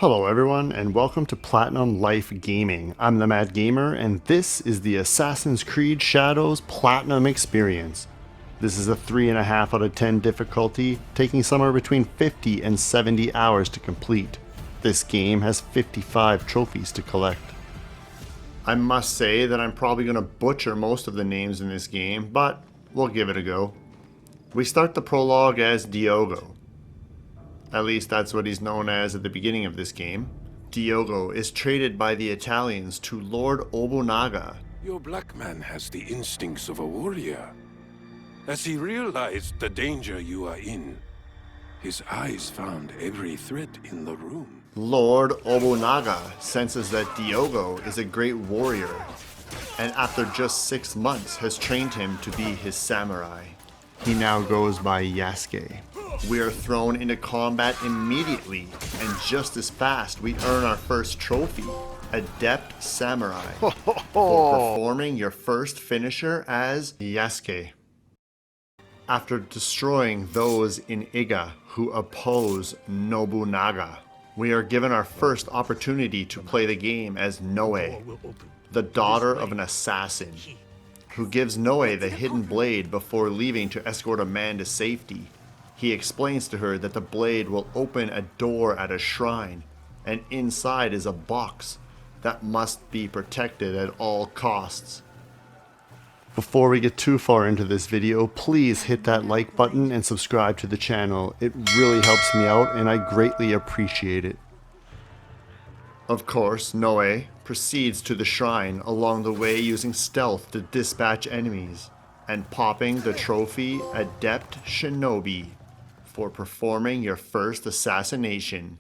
Hello everyone and welcome to Platinum Life Gaming. I'm the Mad Gamer and this is the Assassin's Creed Shadows Platinum Experience. This is a 3.5 out of 10 difficulty, taking somewhere between 50 and 70 hours to complete. This game has 55 trophies to collect. I must say that I'm probably going to butcher most of the names in this game, but we'll give it a go. We start the prologue as Diogo. At least that's what he's known as at the beginning of this game. Diogo is traded by the Italians to Lord Obunaga. Your black man has the instincts of a warrior. As he realized the danger you are in, his eyes found every threat in the room. Lord Obunaga senses that Diogo is a great warrior, and after just 6 months has trained him to be his samurai. He now goes by Yasuke. We are thrown into combat immediately, and just as fast we earn our first trophy, Adept Samurai, for performing your first finisher as Yasuke. After destroying those in Iga who oppose Nobunaga, we are given our first opportunity to play the game as Naoe, the daughter of an assassin, who gives Naoe the hidden blade before leaving to escort a man to safety. He explains to her that the blade will open a door at a shrine, and inside is a box that must be protected at all costs. Before we get too far into this video, please hit that like button and subscribe to the channel. It really helps me out and I greatly appreciate it. Of course, Naoe proceeds to the shrine along the way using stealth to dispatch enemies, and popping the trophy Adept Shinobi for performing your first assassination.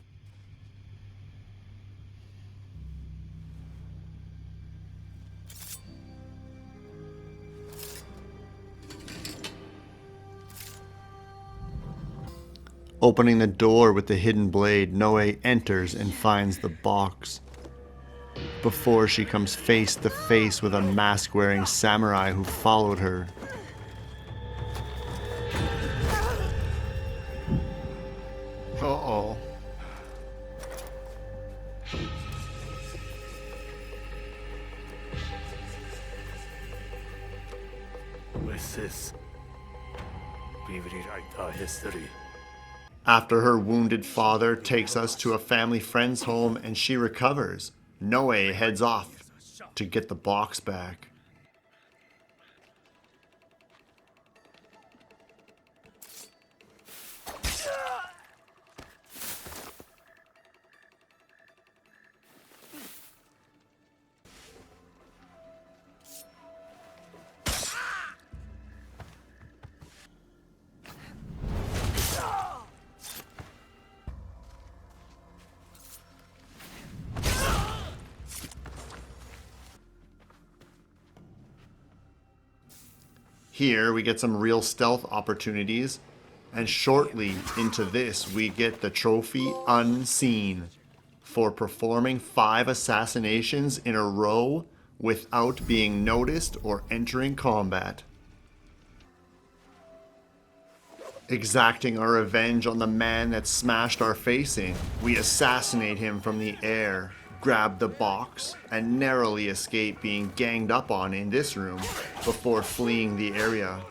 Opening the door with the hidden blade, Naoe enters and finds the box. Before she comes face to face with a mask-wearing samurai who followed her. Uh-oh. With this, we rewrite our history. After her wounded father takes us to a family friend's home and she recovers, Naoe heads off to get the box back. Here we get some real stealth opportunities, and shortly into this we get the trophy Unseen for performing 5 assassinations in a row without being noticed or entering combat. Exacting our revenge on the man that smashed our face in, we assassinate him from the air, grab the box, and narrowly escape being ganged up on in this room before fleeing the area.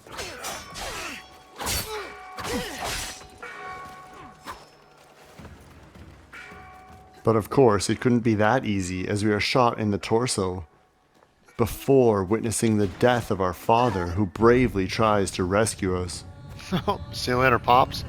But of course, it couldn't be that easy as we are shot in the torso before witnessing the death of our father who bravely tries to rescue us. See you later, Pops.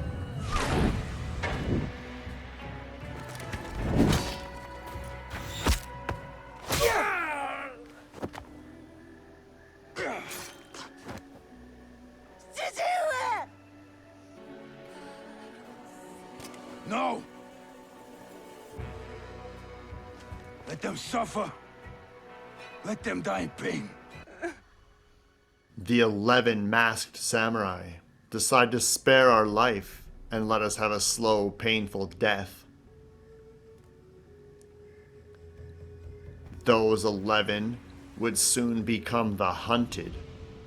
No! Let them suffer. Let them die in pain. The 11 masked samurai decide to spare our life and let us have a slow, painful death. Those 11 would soon become the hunted.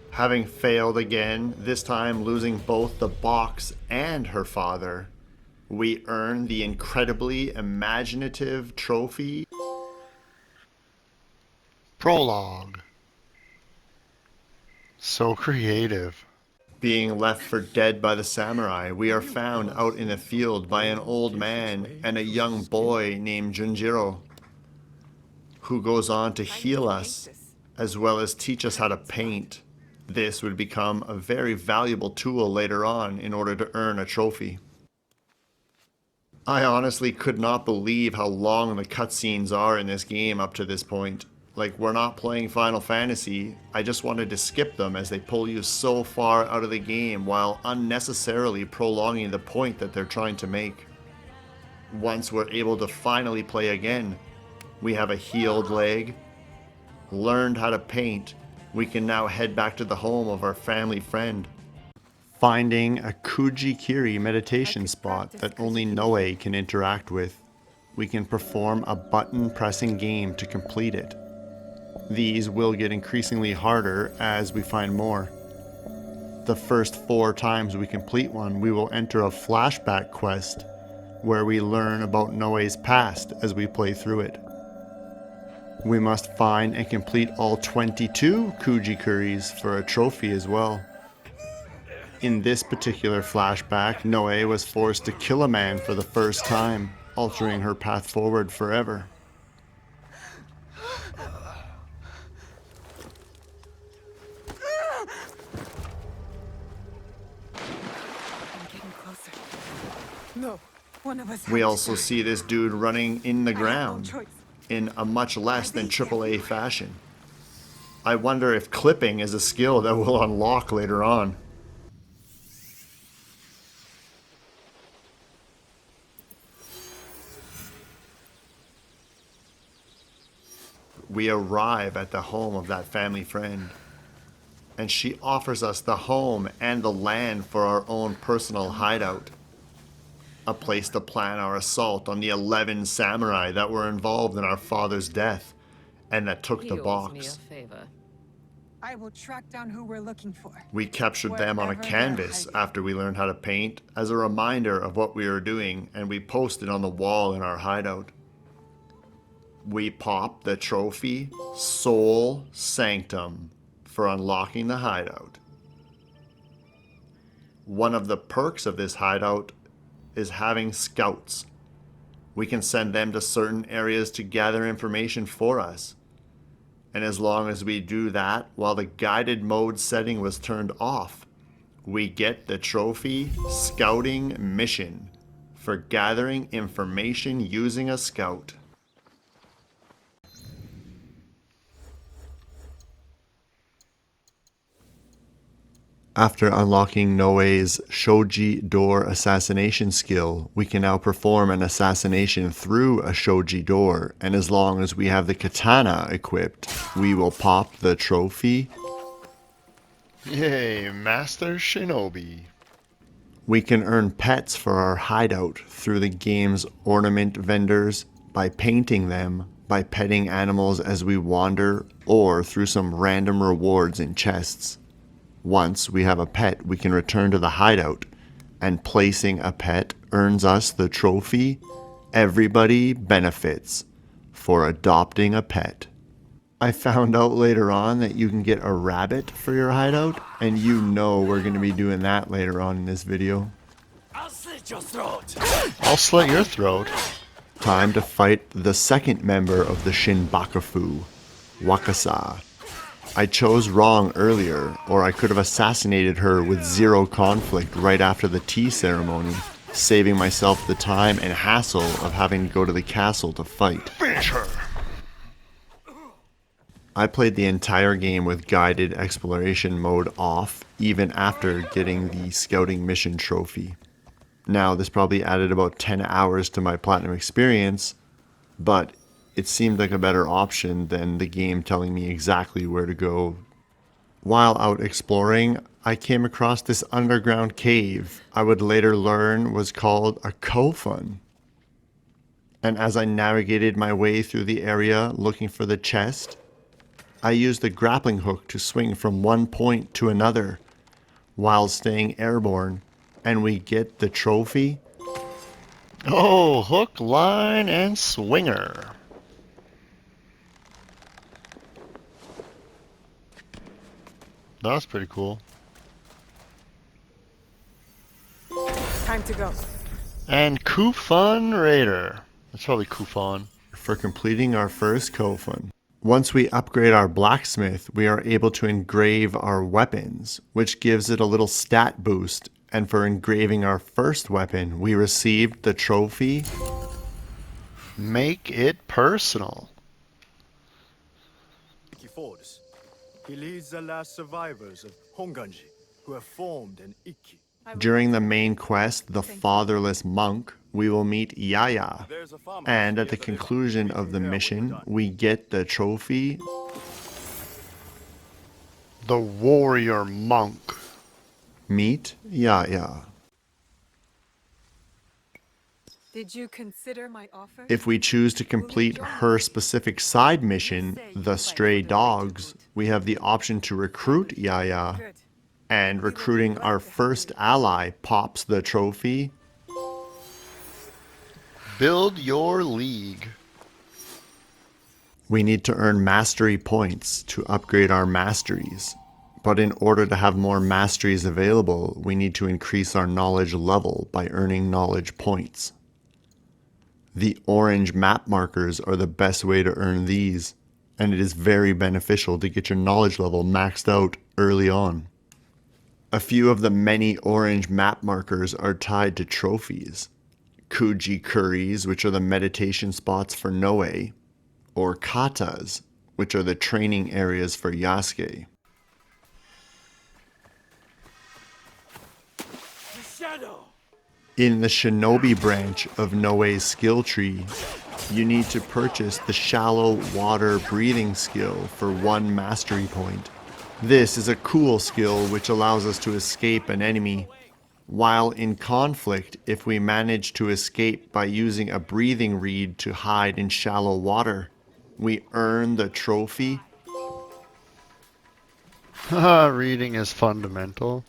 Having failed again, this time losing both the box and her father, we earn the incredibly imaginative trophy. Prologue. So creative. Being left for dead by the samurai, we are found out in a field by an old man and a young boy named Junjiro, who goes on to heal us, as well as teach us how to paint. This would become a very valuable tool later on in order to earn a trophy. I honestly could not believe how long the cutscenes are in this game up to this point. Like, we're not playing Final Fantasy, I just wanted to skip them as they pull you so far out of the game while unnecessarily prolonging the point that they're trying to make. Once we're able to finally play again, we have a healed leg, learned how to paint, we can now head back to the home of our family friend. Finding a Kujikiri meditation spot that only Naoe can interact with, we can perform a button pressing game to complete it. These will get increasingly harder as we find more. The first 4 times we complete one, we will enter a flashback quest where we learn about Noe's past as we play through it. We must find and complete all 22 Kujikuris for a trophy as well. In this particular flashback, Naoe was forced to kill a man for the first time, altering her path forward forever. No, one of us We also see this dude running in the ground in a much less than AAA fashion. I wonder if clipping is a skill that we'll unlock later on. We arrive at the home of that family friend, and she offers us the home and the land for our own personal hideout. A place to plan our assault on the 11 samurai that were involved in our father's death and that took the box. I will track down who we're looking for. We captured them on a canvas after we learned how to paint as a reminder of what we were doing, and we posted on the wall in our hideout. We pop the trophy Soul Sanctum for unlocking the hideout. One of the perks of this hideout is having scouts. We can send them to certain areas to gather information for us. And as long as we do that while the guided mode setting was turned off, we get the trophy Scouting Mission for gathering information using a scout. After unlocking Noe's shoji door assassination skill, we can now perform an assassination through a shoji door, and as long as we have the katana equipped, we will pop the trophy. Yay, Master Shinobi. We can earn pets for our hideout through the game's ornament vendors, by painting them, by petting animals as we wander, or through some random rewards in chests. Once we have a pet, we can return to the hideout, and placing a pet earns us the trophy Everybody Benefits for adopting a pet. I found out later on that you can get a rabbit for your hideout, and you know we're going to be doing that later on in this video. I'll slit your throat. I'll slit your throat. Time to fight the second member of the Shinbakufu, Wakasa. I chose wrong earlier, or I could have assassinated her with zero conflict right after the tea ceremony, saving myself the time and hassle of having to go to the castle to fight. Finish her. I played the entire game with guided exploration mode off, even after getting the scouting mission trophy. Now, this probably added about 10 hours to my platinum experience, but it seemed like a better option than the game telling me exactly where to go. While out exploring, I came across this underground cave I would later learn was called a Kofun. And as I navigated my way through the area looking for the chest, I used the grappling hook to swing from one point to another while staying airborne, and we get the trophy Oh, hook, line, and swinger. That's pretty cool. Time to go. And Kufun Raider. That's probably Kufun. For completing our first Kofun. Once we upgrade our blacksmith, we are able to engrave our weapons, which gives it a little stat boost. And for engraving our first weapon, we received the trophy. Make it personal. Force. He leads the last survivors of Honganji, who have formed an Ikki. During the main quest, The Fatherless Monk, we will meet Yaya. And at the conclusion of the mission, we get the trophy. The Warrior Monk. Meet Yaya. Did you consider my offer? If we choose to complete her specific side mission, The Stray Dogs, we have the option to recruit Yaya. Good. And recruiting our first ally pops the trophy. Build your league. We need to earn mastery points to upgrade our masteries. But in order to have more masteries available, we need to increase our knowledge level by earning knowledge points. The orange map markers are the best way to earn these, and it is very beneficial to get your knowledge level maxed out early on. A few of the many orange map markers are tied to trophies. Kuji Kuris, which are the meditation spots for Naoe, or katas, which are the training areas for Yasuke. The shadow! In the Shinobi branch of Naoe's skill tree, you need to purchase the shallow water breathing skill for 1 mastery point. This is a cool skill which allows us to escape an enemy. While in conflict, if we manage to escape by using a breathing reed to hide in shallow water, we earn the trophy. Reading is fundamental.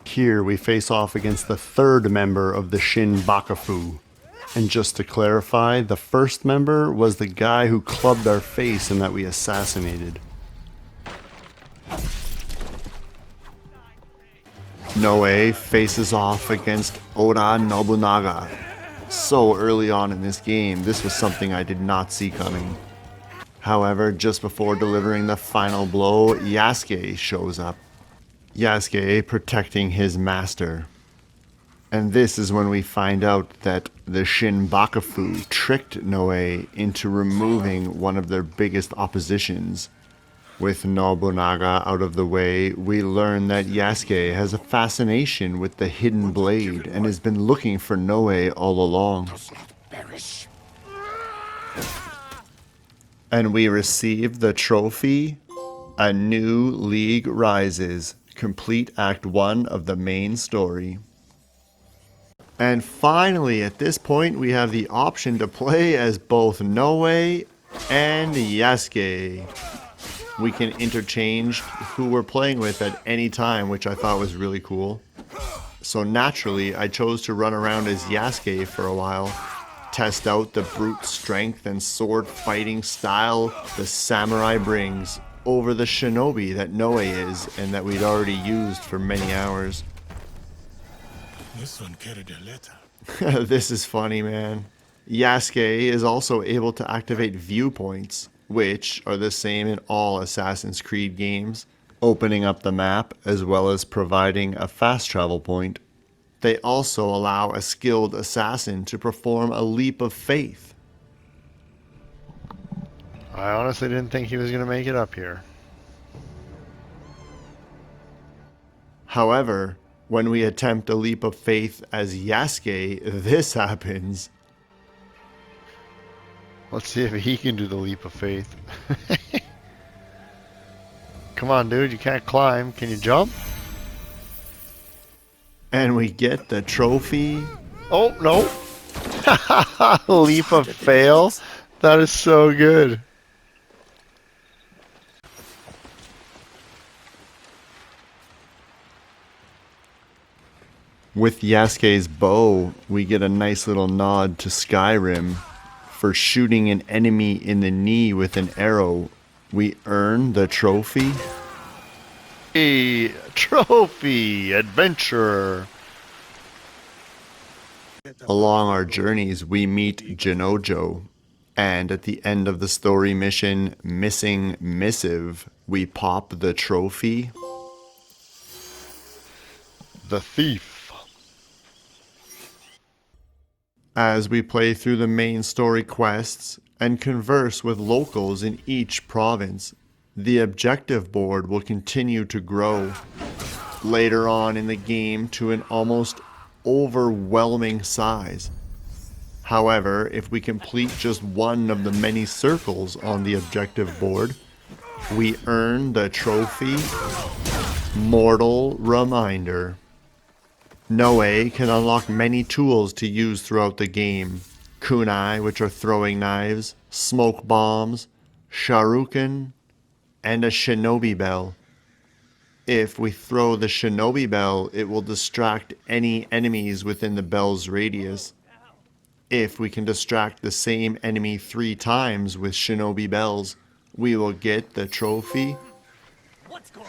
Here we face off against the 3rd member of the Shinbakufu. And just to clarify, the first member was the guy who clubbed our face and that we assassinated. Naoe faces off against Oda Nobunaga. So early on in this game, this was something I did not see coming. However, just before delivering the final blow, Yasuke shows up. Yasuke protecting his master. And this is when we find out that the Shinbakufu tricked Naoe into removing one of their biggest oppositions. With Nobunaga out of the way, we learn that Yasuke has a fascination with the hidden blade and has been looking for Naoe all along. And we receive the trophy, A New League Rises, complete Act 1 of the main story. And finally, at this point, we have the option to play as both Naoe and Yasuke. We can interchange who we're playing with at any time, which I thought was really cool. So naturally, I chose to run around as Yasuke for a while, test out the brute strength and sword fighting style the samurai brings over the shinobi that Naoe is and that we'd already used for many hours. This one carried a letter. This is funny, man. Yasuke is also able to activate viewpoints, which are the same in all Assassin's Creed games, opening up the map as well as providing a fast travel point. They also allow a skilled assassin to perform a leap of faith. I honestly didn't think he was going to make it up here. However, when we attempt a leap of faith as Yasuke, this happens. Let's see if he can do the leap of faith. Come on, dude, you can't climb. Can you jump? And we get the trophy. Oh, no. Leap of fail. That is so good. With Yasuke's bow, we get a nice little nod to Skyrim. For shooting an enemy in the knee with an arrow, we earn the trophy. A trophy adventurer. Along our journeys, we meet Jinojo, and at the end of the story mission, Missing Missive, we pop the trophy. The thief. As we play through the main story quests and converse with locals in each province, the objective board will continue to grow. Later on in the game to an almost overwhelming size. However, if we complete just one of the many circles on the objective board, we earn the trophy Mortal Reminder. Naoe can unlock many tools to use throughout the game. Kunai, which are throwing knives, smoke bombs, shuriken, and a shinobi bell. If we throw the shinobi bell, it will distract any enemies within the bell's radius. If we can distract the same enemy 3 times with shinobi bells, we will get the trophy. What's going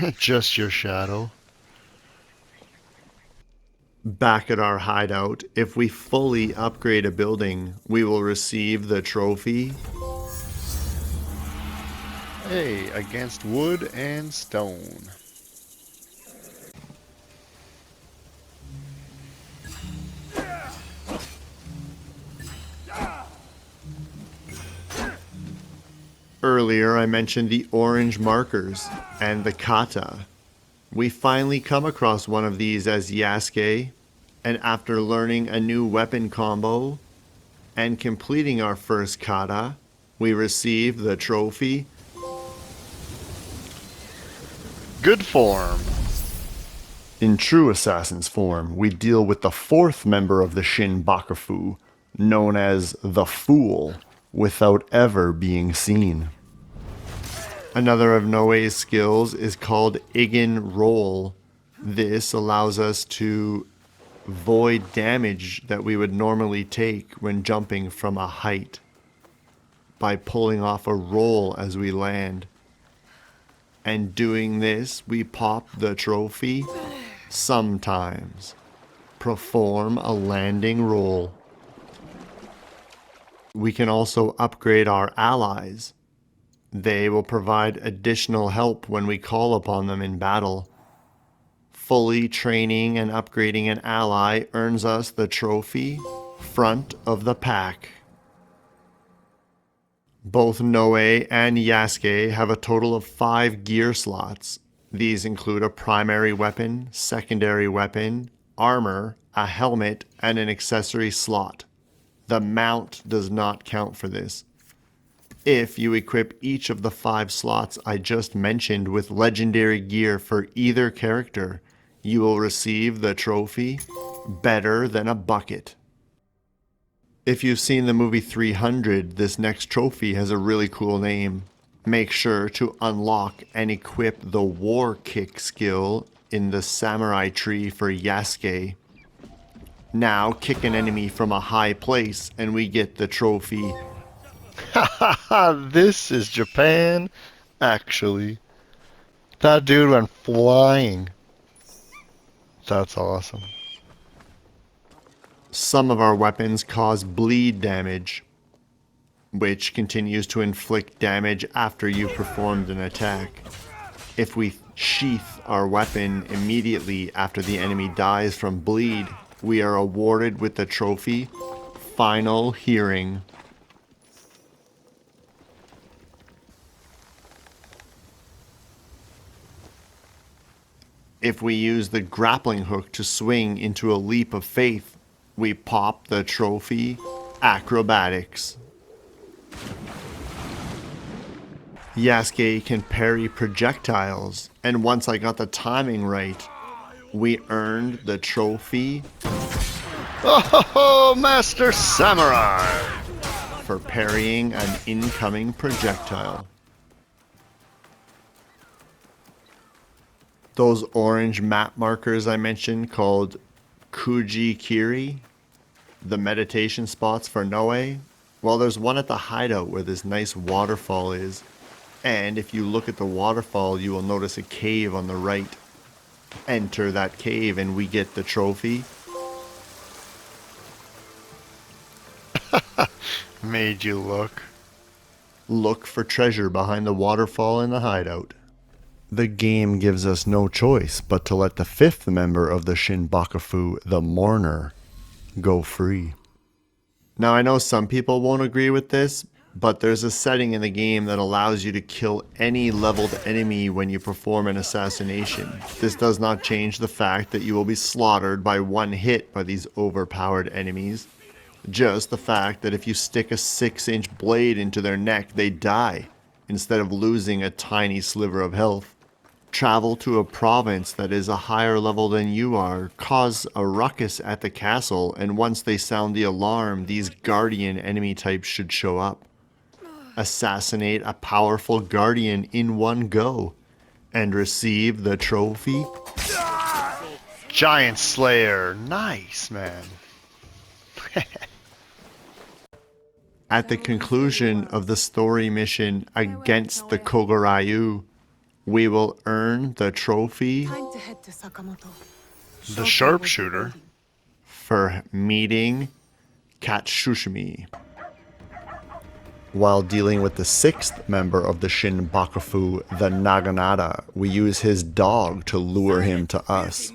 on? Just your shadow. Back at our hideout, if we fully upgrade a building, we will receive the trophy. Hey, against wood and stone. Earlier I mentioned the orange markers and the kata. We finally come across one of these as Yasuke, and after learning a new weapon combo and completing our first kata, we receive the trophy. Good form. In true assassin's form, we deal with the 4th member of the Shinbakufu, known as the Fool, without ever being seen. Another of Naoe's skills is called Igen Roll. This allows us to void damage that we would normally take when jumping from a height by pulling off a roll as we land. And doing this, we pop the trophy sometimes. Perform a landing roll. We can also upgrade our allies. They will provide additional help when we call upon them in battle. Fully training and upgrading an ally earns us the trophy Front of the Pack. Both Naoe and Yasuke have a total of 5 gear slots. These include a primary weapon, secondary weapon, armor, a helmet, and an accessory slot. The mount does not count for this. If you equip each of the 5 slots I just mentioned with legendary gear for either character, you will receive the trophy Better Than a Bucket. If you've seen the movie 300, this next trophy has a really cool name. Make sure to unlock and equip the War Kick skill in the Samurai tree for Yasuke. Now kick an enemy from a high place and we get the trophy. This is Japan, actually. That dude went flying. That's awesome. Some of our weapons cause bleed damage, which continues to inflict damage after you've performed an attack. If we sheath our weapon immediately after the enemy dies from bleed, we are awarded with the trophy Final Hearing. If we use the grappling hook to swing into a leap of faith, we pop the trophy Acrobatics. Yasuke can parry projectiles, and once I got the timing right, we earned the trophy Oh, Master Samurai! for parrying an incoming projectile. Those orange map markers I mentioned called Kujikiri, the meditation spots for Naoe. Well, there's one at the hideout where this nice waterfall is. And if you look at the waterfall, you will notice a cave on the right. Enter that cave and we get the trophy. Made you look. Look for treasure behind the waterfall in the hideout. The game gives us no choice but to let the 5th member of the Shinbakufu, the Mourner, go free. Now I know some people won't agree with this, but there's a setting in the game that allows you to kill any leveled enemy when you perform an assassination. This does not change the fact that you will be slaughtered by one hit by these overpowered enemies. Just the fact that if you stick a 6-inch blade into their neck, they die, instead of losing a tiny sliver of health. Travel to a province that is a higher level than you are, cause a ruckus at the castle, and once they sound the alarm, these guardian enemy types should show up. Assassinate a powerful guardian in one go, and receive the trophy. Giant Slayer. Nice, man. At the conclusion of the story mission against the Kogoryu, we will earn the trophy Time to head to Sakamoto. The sharpshooter. for meeting Katsushimi. While dealing with the 6th member of the Shinbakufu, the Naginata, we use his dog to lure him to us.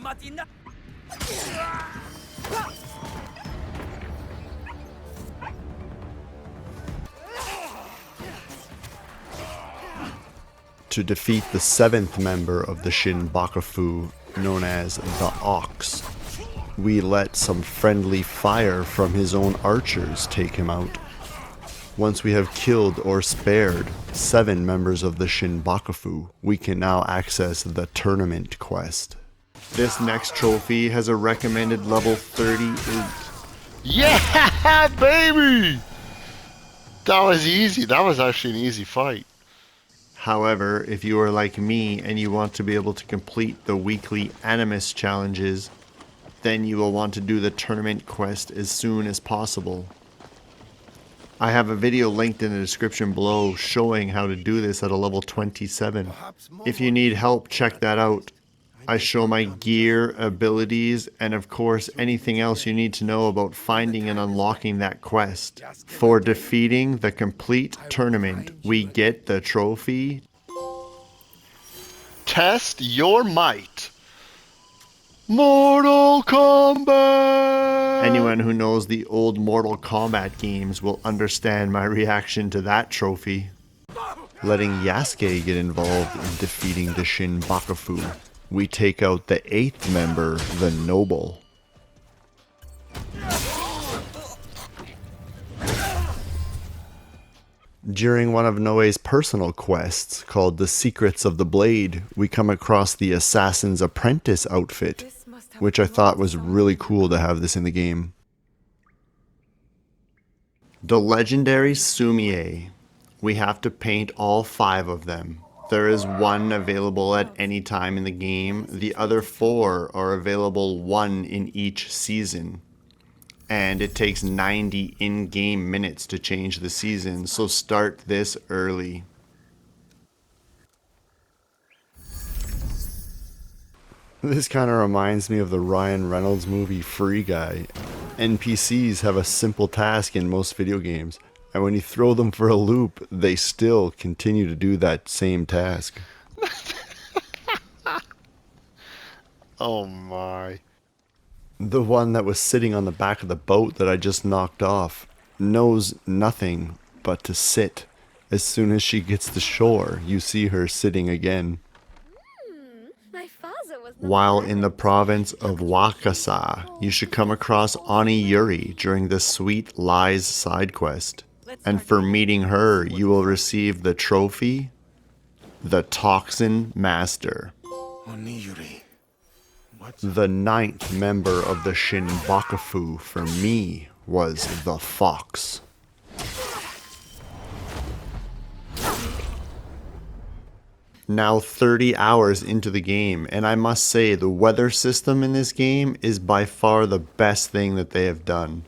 To defeat the 7th member of the Shinbakufu, known as the Ox, we let some friendly fire from his own archers take him out. Once we have killed or spared 7 members of the Shinbakufu, we can now access the tournament quest. This next trophy has a recommended level 38. Yeah, baby! That was easy. That was actually an easy fight. However, if you are like me and you want to be able to complete the weekly Animus challenges, then you will want to do the tournament quest as soon as possible. I have a video linked in the description below showing how to do this at a level 27. If you need help, check that out. I show my gear, abilities, and of course anything else you need to know about finding and unlocking that quest. For defeating the complete tournament, we get the trophy. Test your might. Mortal Kombat! Anyone who knows the old Mortal Kombat games will understand my reaction to that trophy. Letting Yasuke get involved in defeating the Shinbakufu, we take out the 8th member, the Noble. During one of Naoe's personal quests, called The Secrets of the Blade, we come across the Assassin's Apprentice outfit, which I thought was really cool to have this in the game. The legendary Sumie. We have to paint all 5 of them. There is 1 available at any time in the game. The other 4 are available 1 in each season. And it takes 90 in-game minutes to change the season, so start this early. This kind of reminds me of the Ryan Reynolds movie Free Guy. NPCs have a simple task in most video games, and when you throw them for a loop, they still continue to do that same task. Oh my. The one that was sitting on the back of the boat that I just knocked off knows nothing but to sit. As soon as she gets to shore, you see her sitting again. My father was not While in the province of Wakasa, you should come across Ani Yuri during the Sweet Lies side quest. And for meeting her, you will receive the trophy, the Toxin Master. Oniyuri. The 9th member of the Shinbakufu for me was the Fox. Now 30 hours into the game, and I must say the weather system in this game is by far the best thing that they have done.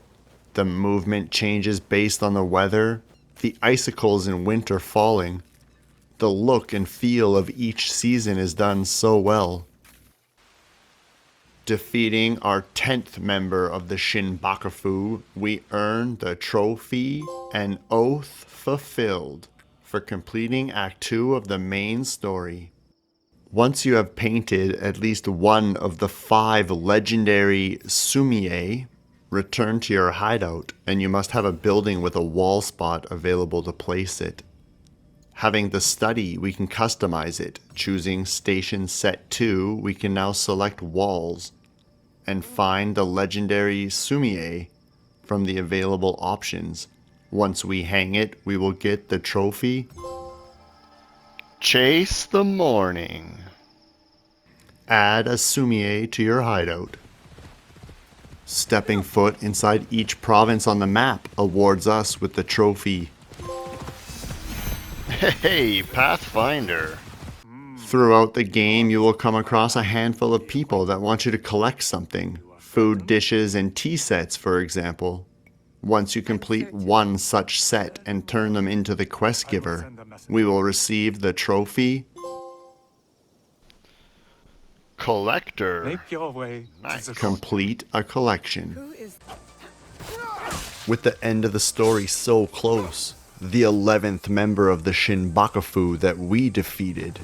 The movement changes based on the weather, the icicles in winter falling. The look and feel of each season is done so well. Defeating our 10th member of the Shinbakufu, we earn the trophy and oath fulfilled for completing Act 2 of the main story. Once you have painted at least one of the 5 legendary sumie, return to your hideout and you must have a building with a wall spot available to place it. Having the study, we can customize it. Choosing Station Set 2, we can now select walls and find the legendary sumie from the available options. Once we hang it, we will get the trophy. Chase the morning. Add a sumie to your hideout. Stepping foot inside each province on the map awards us with the trophy. Hey, Pathfinder. Throughout the game, you will come across a handful of people that want you to collect something. Food dishes and tea sets, for example. Once you complete one such set and turn them into the quest giver, we will receive the trophy. Collector. Make your way to the Complete a collection. Who is With the end of the story so close, the 11th member of the Shinbakufu that we defeated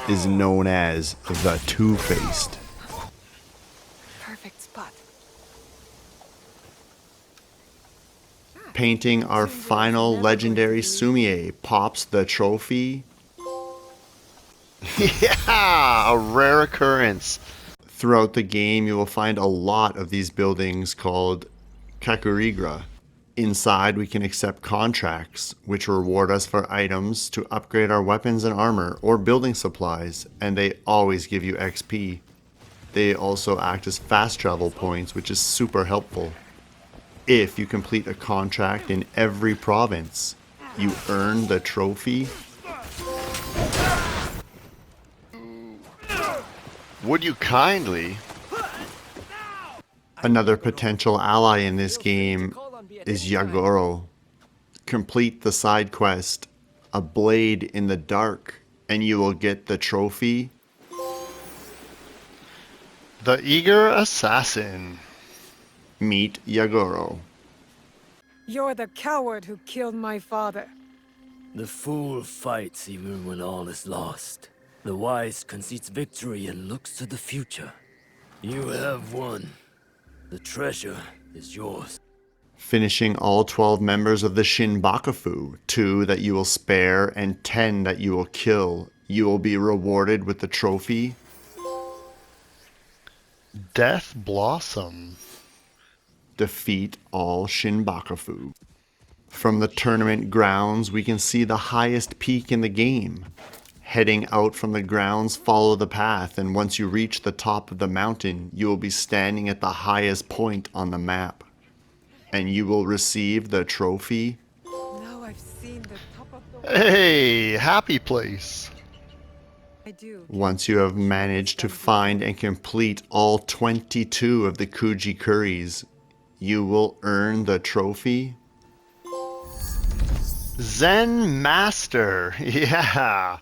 is known as the Two-Faced. perfect spot? Painting our final legendary sumie pops the trophy. Yeah, a rare occurrence. Throughout the game, you will find a lot of these buildings called kakurigra. Inside, we can accept contracts, which reward us for items to upgrade our weapons and armor or building supplies, and they always give you XP. They also act as fast travel points, which is super helpful. If you complete a contract in every province, you earn the trophy. Would you kindly? Another potential ally in this game is Yagoro. Complete the side quest, A Blade in the Dark, and you will get the trophy. The Eager Assassin. Meet Yagoro. You're the coward who killed my father. The fool fights even when all is lost. The wise concedes victory and looks to the future. You have won. The treasure is yours. Finishing all 12 members of the Shinbakufu, 2 that you will spare and 10 that you will kill, you will be rewarded with the trophy. Death Blossom. Defeat all Shinbakufu. From the tournament grounds, we can see the highest peak in the game. Heading out from the grounds, follow the path, and once you reach the top of the mountain, you will be standing at the highest point on the map. And you will receive the trophy. Now I've seen the top of the... Hey, happy place. I do. Once you have managed to find and complete all 22 of the Kuji Kuris, you will earn the trophy. Zen Master. Yeah.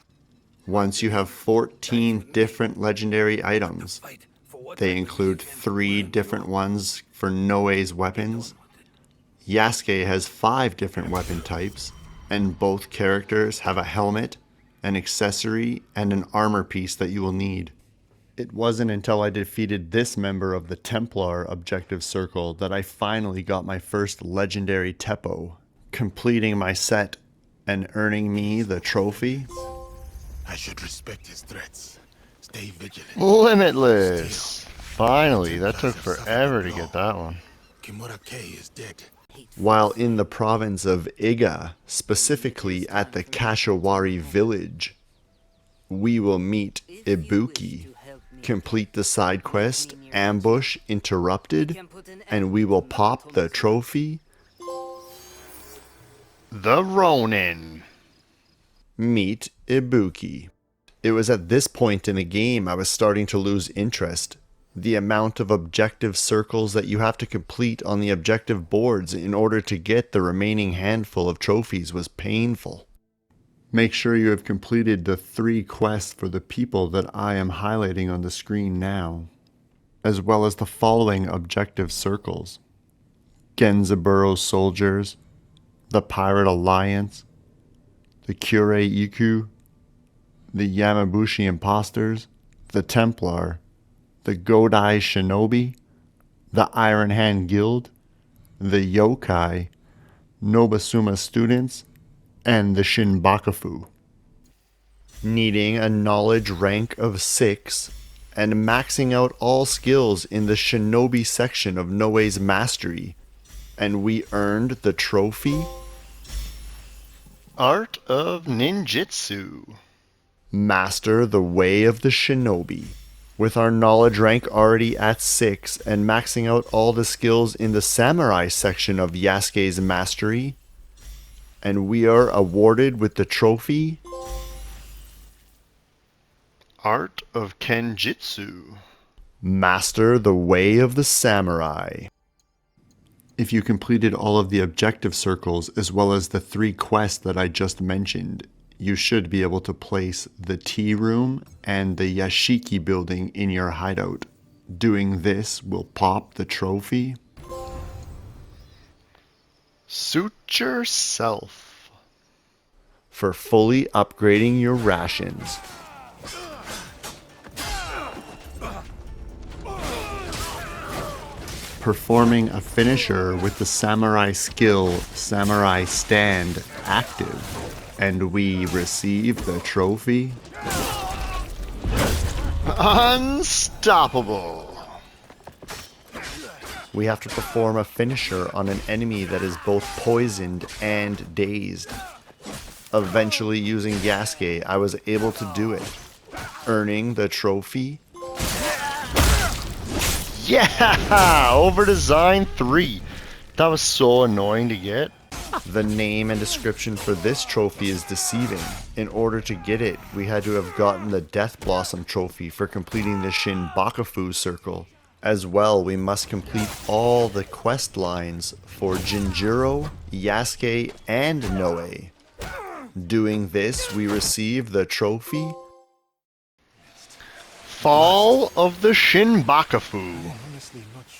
Once you have 14 different legendary items, they include 3 different ones for Naoe's weapons. Yasuke has 5 different weapon types, and both characters have a helmet, an accessory, and an armor piece that you will need. It wasn't until I defeated this member of the Templar Objective Circle that I finally got my first legendary Teppo, completing my set and earning me the trophy. I should respect his threats. Stay vigilant. Limitless. Finally, that took forever to get that one. Kimura K is dead. While in the province of Iga, specifically at the Kashawari village, we will meet Ibuki, complete the side quest, Ambush Interrupted, and we will pop the trophy. The Ronin. Meet Ibuki. It was at this point in the game I was starting to lose interest. The amount of objective circles that you have to complete on the objective boards in order to get the remaining handful of trophies was painful. Make sure you have completed the 3 quests for the people that I am highlighting on the screen now, as well as the following objective circles: Genzaburo Soldiers, the Pirate Alliance, the Kurei Iku, the Yamabushi Imposters, the Templar, the Godai Shinobi, the Iron Hand Guild, the Yokai, Nobasuma Students, and the Shinbakufu. Needing a knowledge rank of 6 and maxing out all skills in the Shinobi section of Noe's mastery, and we earned the trophy Art of Ninjutsu. Master the Way of the Shinobi. With our knowledge rank already at 6 and maxing out all the skills in the Samurai section of Yasuke's mastery, and we are awarded with the trophy Art of Kenjutsu. Master the Way of the Samurai. If you completed all of the objective circles as well as the 3 quests that I just mentioned, you should be able to place the tea room and the Yashiki building in your hideout. Doing this will pop the trophy Suture Self. for fully upgrading your rations. Performing a finisher with the samurai skill Samurai Stand active, and we receive the trophy Unstoppable. We have to perform a finisher on an enemy that is both poisoned and dazed. Eventually, using Yasuke, I was able to do it, earning the trophy Over Design 3. That was so annoying to get. The name and description for this trophy is deceiving. In order to get it, we had to have gotten the Death Blossom trophy for completing the Shinbakufu circle. As well, we must complete all the quest lines for Jinjuro, Yasuke, and Noe. Doing this, we receive the trophy Fall of the Shinbakufu.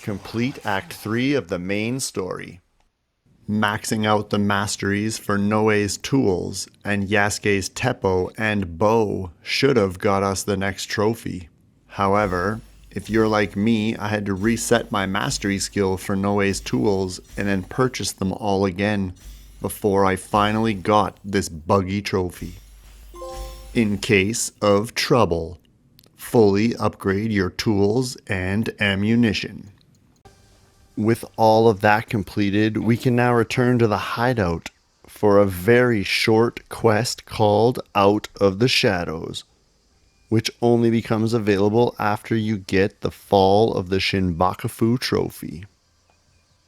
Complete Act 3 of the main story. Maxing out the masteries for Noe's tools and Yasuke's teppo and bow should have got us the next trophy. However, if you're like me, I had to reset my mastery skill for Noe's tools and then purchase them all again before I finally got this buggy trophy. In case of trouble, fully upgrade your tools and ammunition. With all of that completed, we can now return to the hideout for a very short quest called Out of the Shadows, which only becomes available after you get the Fall of the Shinbakufu trophy.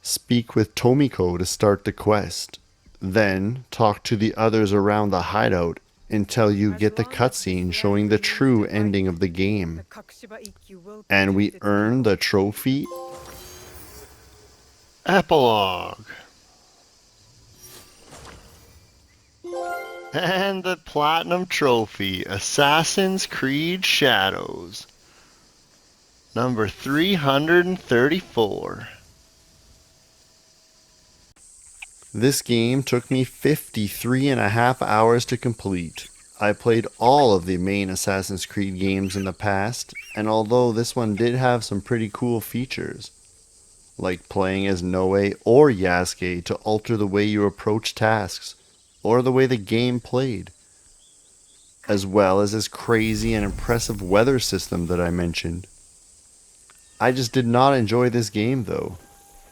Speak with Tomiko to start the quest, then talk to the others around the hideout until you get the cutscene showing the true ending of the game. And we earn the trophy Epilogue. And the Platinum Trophy, Assassin's Creed Shadows. Number 334. This game took me 53.5 hours to complete. I played all of the main Assassin's Creed games in the past, and although this one did have some pretty cool features, like playing as Noe or Yasuke to alter the way you approach tasks, or the way the game played, as well as this crazy and impressive weather system that I mentioned. I just did not enjoy this game though.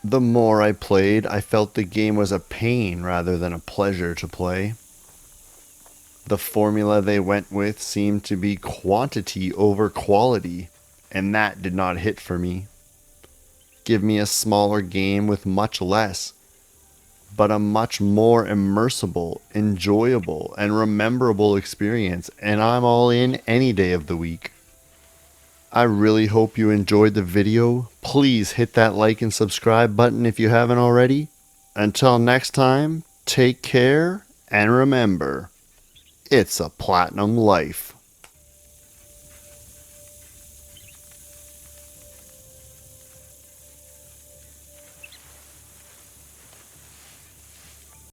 The more I played, I felt the game was a pain rather than a pleasure to play. The formula they went with seemed to be quantity over quality, and that did not hit for me. Give me a smaller game with much less. but a much more immersible, enjoyable, and rememberable experience, and I'm all in any day of the week. I really hope you enjoyed the video. Please hit that like and subscribe button if you haven't already. Until next time, take care, and remember, it's a platinum life.